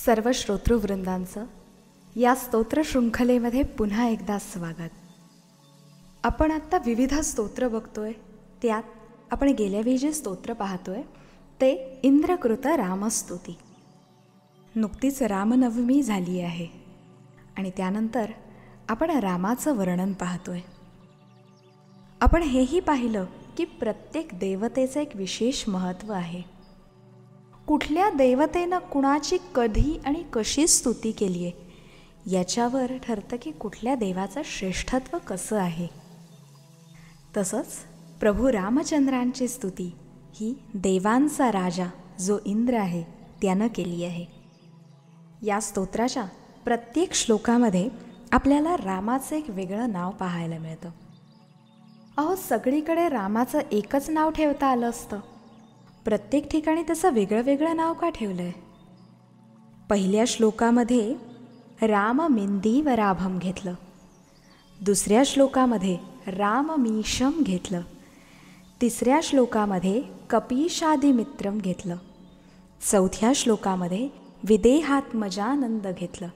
सर्व श्रोतृवृंदांचं या स्तोत्र शृंखलेमध्ये पुन्हा एकदा स्वागत. आपण आत्ता विविध स्तोत्र बघतोय. त्यात आपण गेल्या वेळी जे स्तोत्र पाहतोय ते इंद्रकृत रामस्तुती. नुकतीच रामनवमी झाली आहे आणि त्यानंतर आपण रामाचं वर्णन पाहतोय. आपण हेही पाहिलं की प्रत्येक देवतेचं एक विशेष महत्त्व आहे. कुठल्या देवतेनं कुणाची कधी आणि कशी स्तुती केली आहे याच्यावर ठरतं की कुठल्या देवाचं श्रेष्ठत्व कसं आहे. तसंच प्रभू रामचंद्रांची स्तुती ही देवांचा राजा जो इंद्र आहे त्यानं केली आहे. या स्तोत्राच्या प्रत्येक श्लोकामध्ये आपल्याला रामाचं एक वेगळं नाव पाहायला मिळतं. अहो, सगळीकडे रामाचं एकच नाव ठेवता आलं असतं. प्रत्येक ठिकाणी त्याचं वेगळं वेगळं नाव का ठेवलं आहे? पहिल्या श्लोकामध्ये राममिंदीवराभम घेतलं, दुसऱ्या श्लोकामध्ये राममीशम घेतलं, तिसऱ्या श्लोकामध्ये कपीशादिमित्रम घेतलं, चौथ्या श्लोकामध्ये विदेहात्मजानंद घेतलं.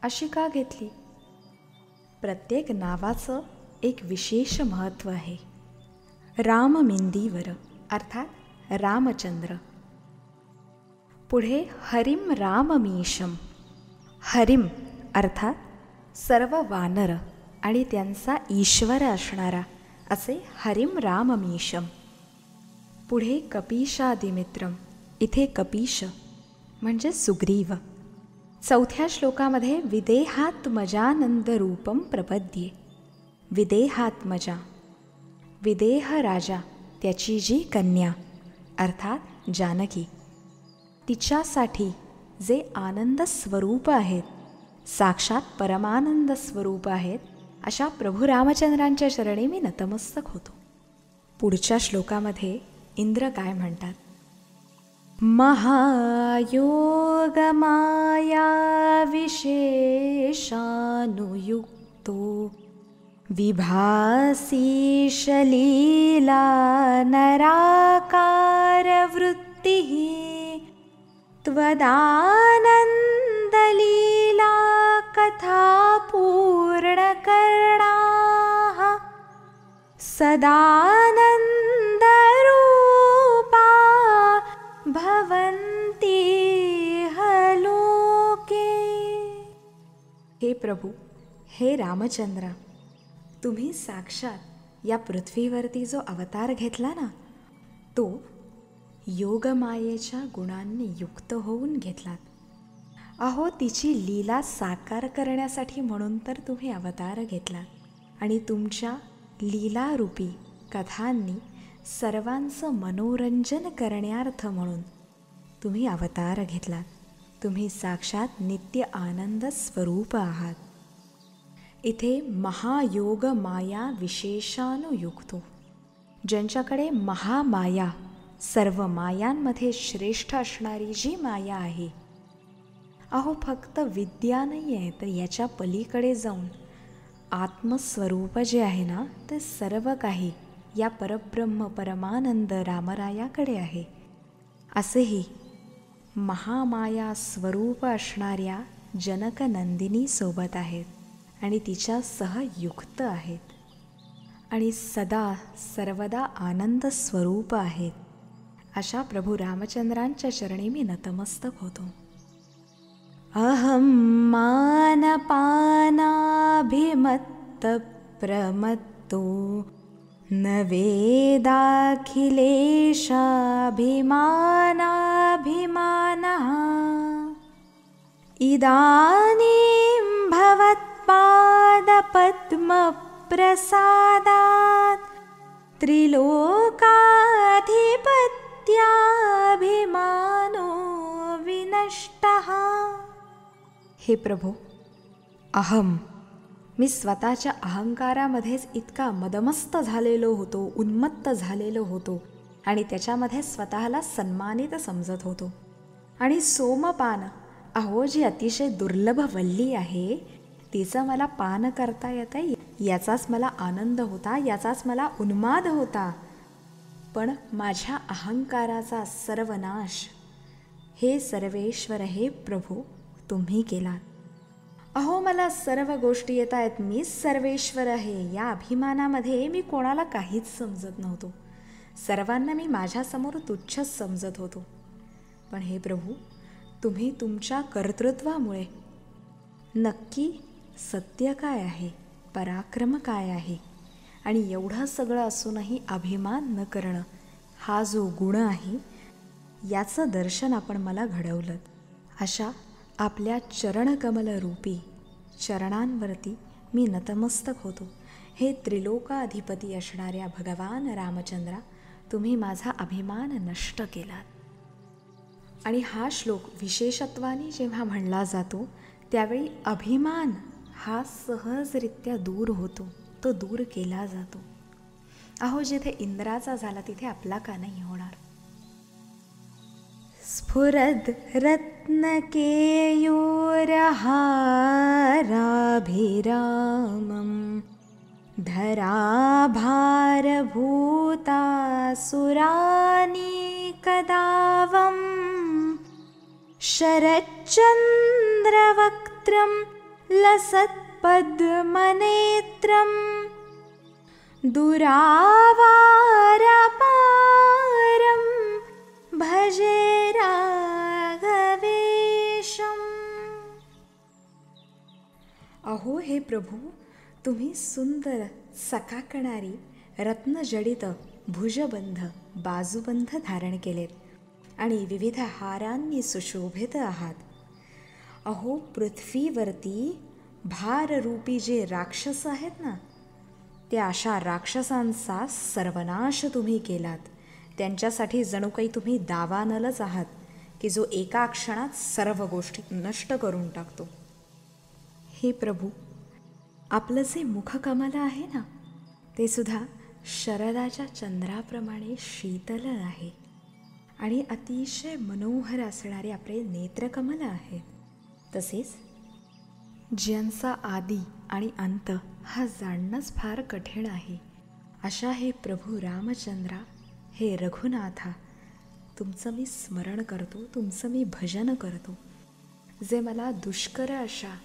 अशी का घेतली? प्रत्येक नावाचं एक विशेष महत्त्व आहे. राममिंदीवर अर्थात रामचंद्र. पुढे हरिम राममीशम. हरिम अर्थात सर्व वानर आणि त्यांचा ईश्वर असणारा असे हरिम राममीशम. पुढे कपीशादिमित्रम. इथे कपीश म्हणजे सुग्रीव. चौथ्या श्लोकामध्ये विदेहात्मजानंद रूपम प्रपद्ये. विदेहात्मजा, विदेह राजा, त्याची जी कन्या अर्थात जानकी, तिच्यासाठी जे आनंद स्वरूप आहेत, साक्षात परमानंद स्वरूप आहेत, अशा प्रभू रामचंद्रांच्या चरणी मी नतमस्तक होतो. पुढच्या श्लोकामध्ये इंद्र काय म्हणतात? महायोगमाया विशेषानुयुक्तो विभासीशलीला नराकारवृत्तिः त्वदानन्दलीला कथापूर्णकर्णाः सदानन्दरूपा भवन्ति लोके. हे प्रभू, हे रामचंद्रा, तुम्ही साक्षात या पृथ्वीवरती जो अवतार घेतला ना, तो योगमायेच्या गुणांनी युक्त होऊन घेतलात. अहो, तिची लीला साकार करण्यासाठी म्हणून तर तुम्ही अवतार घेतलात आणि तुमच्या लीलारूपी कथांनी सर्वांचं मनोरंजन करण्यार्थ म्हणून तुम्ही अवतार घेतलात. तुम्ही साक्षात नित्य आनंद स्वरूप आहात. इथे महायोग माया विशेषानुयुक्तो, ज्यांच्याकडे महामाया, सर्व मायांमध्ये श्रेष्ठ असणारी जी माया आहे. अहो, फक्त विद्या नाही आहे, तर याच्या पलीकडे जाऊन आत्मस्वरूप जे आहे ना, ते सर्व काही या परब्रह्म परमानंद रामरायाकडे आहे. असेही महामाया स्वरूप असणाऱ्या जनकनंदिनी सोबत आहेत आणि तिच्या सहयुक्त आहेत आणि सदा सर्वदा आनंद स्वरूप आहेत. अशा प्रभू रामचंद्रांच्या चरणी मी नतमस्तक होतो. अहं मानपानाभिमत्त प्रमत्तो न वेदाखिलेशाभिमानाभिमानः इदानीं भवत्पादपद्मप्रसादात् त्रिलोकाधिपत्याभिमानो विनष्टः. हे प्रभू, अहम, मी स्वतःच्या अहंकारामध्येच इतका मदमस्त झालेलो होतो, उन्मत्त झालेलो होतो आणि त्याच्यामध्ये स्वतःला सन्मानित समजत होतो. आणि सोमपान, अहो, जी अतिशय दुर्लभ वल्ली आहे तिचं मला पान करता येतं, याचाच मला आनंद होता, याचाच मला उन्माद होता. पण माझ्या अहंकाराचा सर्वनाश हे सर्वेश्वर, हे प्रभू तुम्ही केलात. अहो मला सर्व गोष्टी येत आहेत, मीच सर्वेश्वर आहे, या अभिमानामध्ये मी कोणाला काहीच समजत नव्हतो. सर्वांना मी माझ्यासमोर तुच्छच समजत होतो. पण हे प्रभू, तुम्ही तुमच्या कर्तृत्वामुळे नक्की सत्य काय आहे, पराक्रम काय आहे, आणि एवढं सगळं असूनही अभिमान न करणं हा जो गुण आहे, याचं दर्शन आपण मला घडवलं. अशा आपल्या चरणकमलरूपी चरणांवरती मी नतमस्तक होतो. हे त्रिलोकाधिपती असणाऱ्या भगवान रामचंद्रा, तुम्ही माझा अभिमान नष्ट केलात. आणि हा श्लोक विशेषत्वाने जेव्हा म्हणला जातो त्यावेळी अभिमान हा सहजरित्या दूर होतो, तो दूर केला जातो. अहो जिथे इंद्राचा झाला तिथे आपला का नाही होणार. स्फुरद रत्नकेयूरहाराभिरामं धराभारभूतासुरानीकदावं शरच्चन्द्रवक्त्रं लसत्पद्मनेत्रं दुरावारपारं भजे राघवेशम्. अहो हे प्रभू, तुम्ही सुंदर सकाकणारी रत्नजडित भुजबंध बाजूबंध धारण केलेत आणि विविध हारांनी सुशोभित आहात. अहो पृथ्वीवरती भाररूपी जे राक्षस आहेत ना, त्या अशा राक्षसांचा सर्वनाश तुम्ही केलात. त्यांच्यासाठी जणू काही तुम्ही दावानलच आहात की जो एका क्षणात सर्व गोष्टी नष्ट करून टाकतो. हे प्रभू, आपलं जे मुखकमल आहे ना, ते सुद्धा शरदाच्या चंद्राप्रमाणे शीतल आहे आणि अतिशय मनोहर असणारे आपले नेत्रकमल आहेत. तसेच ज्यांचा आदी आणि अंत हा जाणणंच फार कठीण आहे, अशा हे प्रभू रामचंद्रा, हे रघुनाथा, तुमचं मी स्मरण करतो, तुमचं मी भजन करतो. जे मला दुष्कर अशा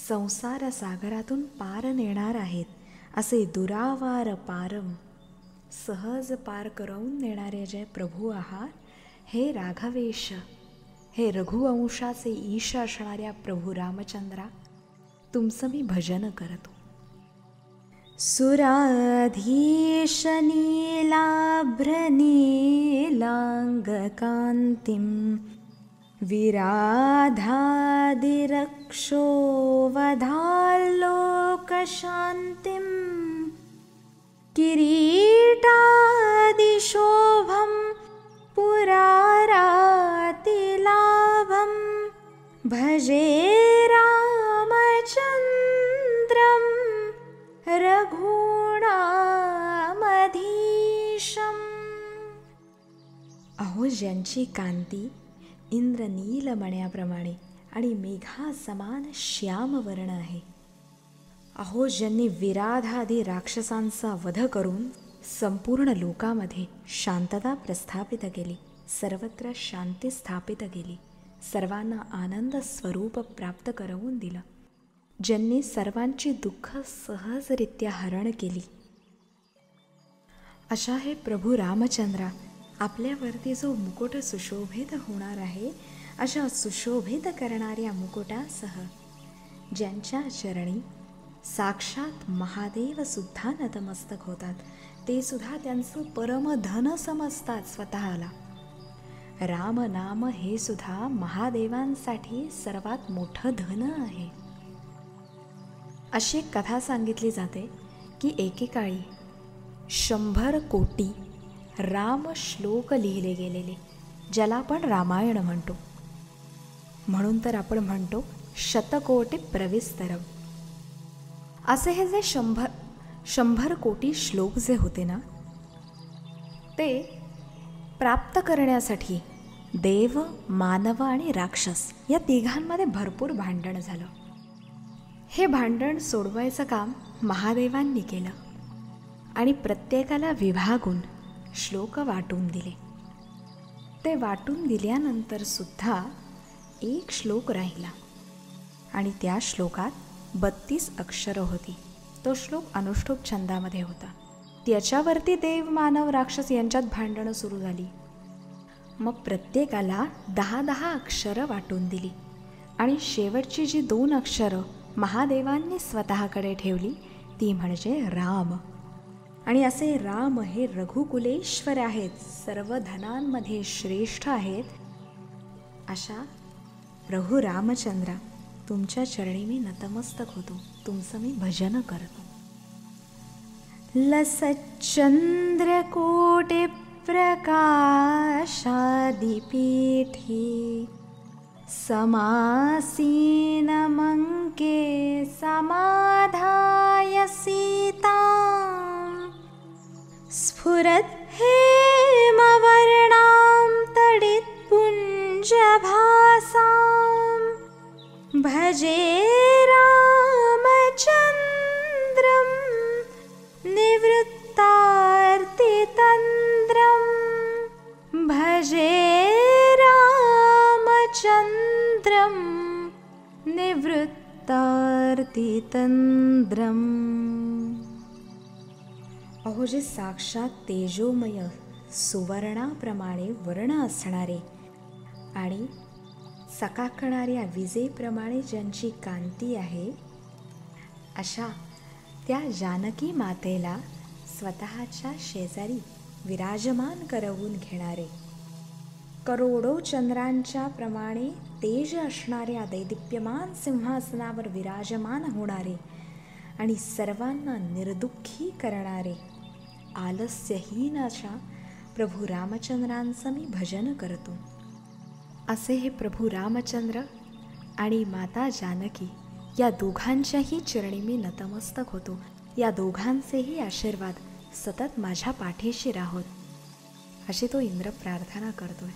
संसार सागरातून पार नेणार आहेत, असे दुरावार पारम सहज पार करवून नेणारे जे प्रभू आहात, हे राघवेश, हे रघुवंशाचे ईश असणाऱ्या प्रभू रामचंद्रा, तुमचं मी भजन करतो. सुराधीश नीलाभ्रनीलांगकांतिं विराधादिरक्षोवधाल्लोकशान्तिं किरीटादिशोभं पुरारातिलाभं भजे रामचन्द्रं रघुणामधीशम्. अहो ज्यांची कांती इंद्रनीलमण्याप्रमाणे आणि मेघा समान श्यामवर्ण आहे, अहो ज्यांनी विराधादी राक्षसांचा वध करून संपूर्ण लोकामध्ये शांतता प्रस्थापित केली, सर्वत्र शांती स्थापित केली, सर्वांना आनंद स्वरूप प्राप्त करवून दिलं, ज्यांनी सर्वांची दुःख सहजरित्या हरण केली, अशा हे प्रभू रामचंद्रा, आपल्यावरती जो मुकुट सुशोभित होणार आहे, अशा सुशोभित करणाऱ्या मुकुटासह ज्यांच्या चरणी साक्षात महादेव सुद्धा नतमस्तक होतात, ते सुद्धा त्यांचं परमधन समजतात स्वतःला. रामनाम हे सुद्धा महादेवांसाठी सर्वात मोठं धन आहे. अशी कथा सांगितली जाते की एकेकाळी 100 कोटी राम श्लोक लिहिले गेलेले, ज्याला आपण रामायण म्हणतो. म्हणून तर आपण म्हणतो शतकोटी प्रविस्तरम. असे हे जे 100 कोटी श्लोक जे होते ना, ते प्राप्त करण्यासाठी देव, मानव आणि राक्षस या तिघांमध्ये भरपूर भांडण झालं. हे भांडण सोडवायचं काम महादेवांनी केलं आणि प्रत्येकाला विभागून श्लोक वाटून दिले. ते वाटून दिल्यानंतर सुद्धा एक श्लोक राहिला आणि त्या श्लोकात 32 अक्षरं होती. तो श्लोक अनुष्टुप छंदामध्ये होता. त्याच्यावरती देव, मानव, राक्षस यांच्यात भांडणं सुरू झाली. मग प्रत्येकाला 10-10 अक्षरं वाटून दिली आणि शेवटची जी 2 अक्षरं महादेवांनी स्वतःकडे ठेवली ती म्हणजे राम. आणि असे राम हे रघुकुलेश्वर आहेत, सर्व धनांमध्ये श्रेष्ठ आहेत. अशा प्रभू रामचंद्रा, तुमच्या चरणी मी नतमस्तक होतो, तुमचं मी भजन करतो. लसच्चंद्रकोटि प्रकाशादिपीठे समासीनमङ्के समाधाय सीतां स्फुरत् हेमवर्णां तडित्पुञ्जभासां भजे रामचन्द्रं निवृत्तार्तितन्द्रं भजे रामचन्द्रं निवृत्तार्तितन्द्रम्. अहो, जे साक्षात तेजोमय सुवर्णाप्रमाणे वर्ण असणारे आणि चकाकणाऱ्या विजेप्रमाणे ज्यांची कांती आहे, अशा त्या जानकी मातेला स्वतःच्या शेजारी विराजमान करवून घेणारे, करोडो चंद्रांच्या प्रमाणे तेज असणाऱ्या दैदिप्यमान सिंहासनावर विराजमान होणारे आणि सर्वांना निर्दुःखी करणारे, आलस्यहीन अशा प्रभू रामचंद्रांचं मी भजन करतो. असे हे प्रभू रामचंद्र आणि माता जानकी या दोघांच्याही चरणी मी नतमस्तक होतो. या दोघांचेही आशीर्वाद सतत माझ्या पाठीशी राहोत, अशी तो इंद्र प्रार्थना करतोय.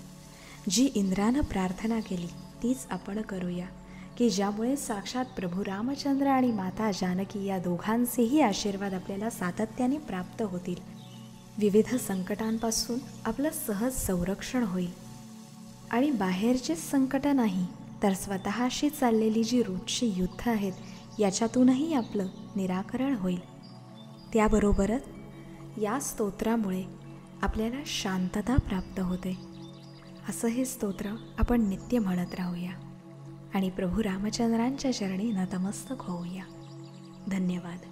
जी इंद्रानं प्रार्थना केली तीच आपण करूया, की ज्यामुळे साक्षात प्रभू रामचंद्र आणि माता जानकी या दोघांचेही आशीर्वाद आपल्याला सातत्याने प्राप्त होतील. विविध संकटांपासून आपलं सहज संरक्षण होईल आणि बाहेरचीच संकटं नाही तर स्वतःशी चाललेली जी रोजची युद्ध आहेत याच्यातूनही आपलं निराकरण होईल. त्याबरोबरच या स्तोत्रामुळे आपल्याला शांतता प्राप्त होते. असं हे स्तोत्र आपण नित्य म्हणत राहूया आणि प्रभू रामचंद्रांच्या चरणी नतमस्तक होऊया. धन्यवाद.